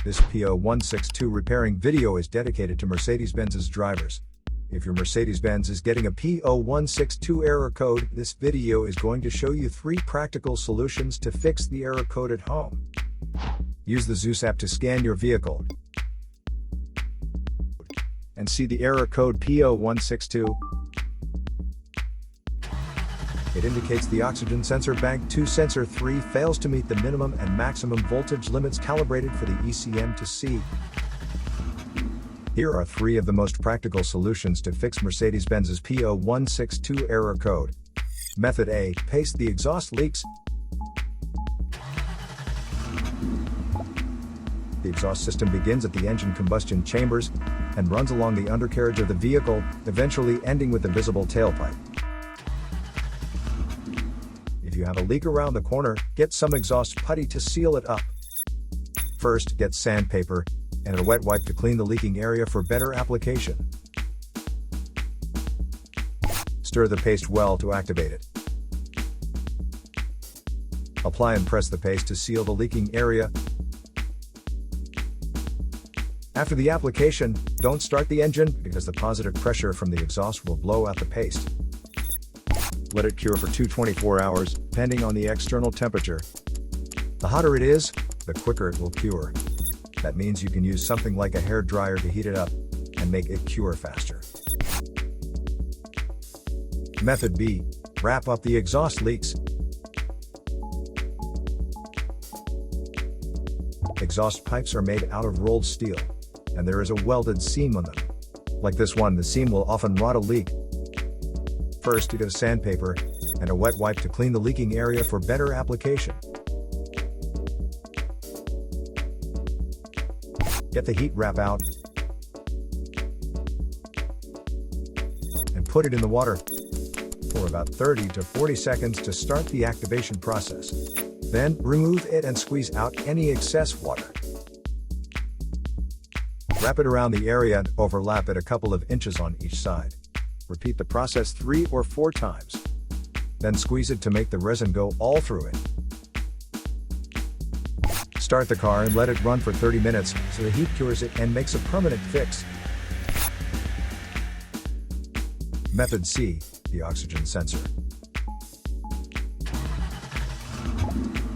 This P0162 repairing video is dedicated to Mercedes-Benz's drivers. If your Mercedes-Benz is getting a P0162 error code, this video is going to show you 3 practical solutions to fix the error code at home. Use the Zeus app to scan your vehicle and see the error code P0162. It indicates the oxygen sensor bank 2 sensor 3 fails to meet the minimum and maximum voltage limits calibrated for the ECM to C. Here are 3 of the most practical solutions to fix Mercedes-Benz's P0162 error code. Method A. Paste the exhaust leaks. The exhaust system begins at the engine combustion chambers and runs along the undercarriage of the vehicle, eventually ending with the visible tailpipe. If you have a leak around the corner, get some exhaust putty to seal it up. First, get sandpaper and a wet wipe to clean the leaking area for better application. Stir the paste well to activate it. Apply and press the paste to seal the leaking area. After the application, don't start the engine because the positive pressure from the exhaust will blow out the paste. Let it cure for 24 hours, depending on the external temperature. The hotter it is, the quicker it will cure. That means you can use something like a hair dryer to heat it up and make it cure faster. Method B. Wrap up the exhaust leaks. Exhaust pipes are made out of rolled steel, and there is a welded seam on them. Like this one, the seam will often rot a leak. First, get a sandpaper and a wet wipe to clean the leaking area for better application. Get the heat wrap out and put it in the water for about 30 to 40 seconds to start the activation process. Then, remove it and squeeze out any excess water. Wrap it around the area and overlap it a couple of inches on each side. Repeat the process 3 or 4 times. Then squeeze it to make the resin go all through it. Start the car and let it run for 30 minutes so the heat cures it and makes a permanent fix. Method C. The oxygen sensor.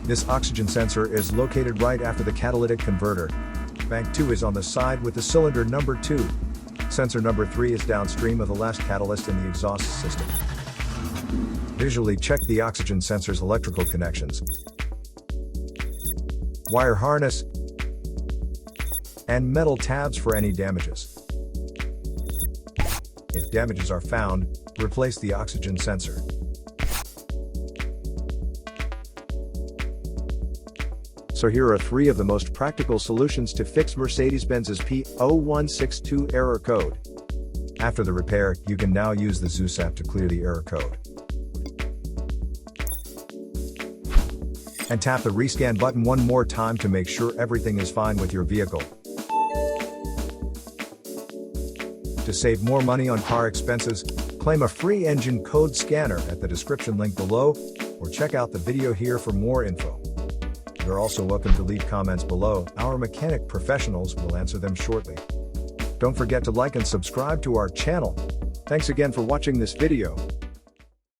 This oxygen sensor is located right after the catalytic converter. Bank 2 is on the side with the cylinder number 2. Sensor number 3 is downstream of the last catalyst in the exhaust system. Visually check the oxygen sensor's electrical connections, wire harness, and metal tabs for any damages. If damages are found, replace the oxygen sensor. So here are 3 of the most practical solutions to fix Mercedes-Benz's P0162 error code. After the repair, you can now use the Zeus app to clear the error code. And tap the rescan button one more time to make sure everything is fine with your vehicle. To save more money on car expenses, claim a free engine code scanner at the description link below, or check out the video here for more info. You're also welcome to leave comments below. Our mechanic professionals will answer them shortly. Don't forget to like and subscribe to our channel. Thanks again for watching this video.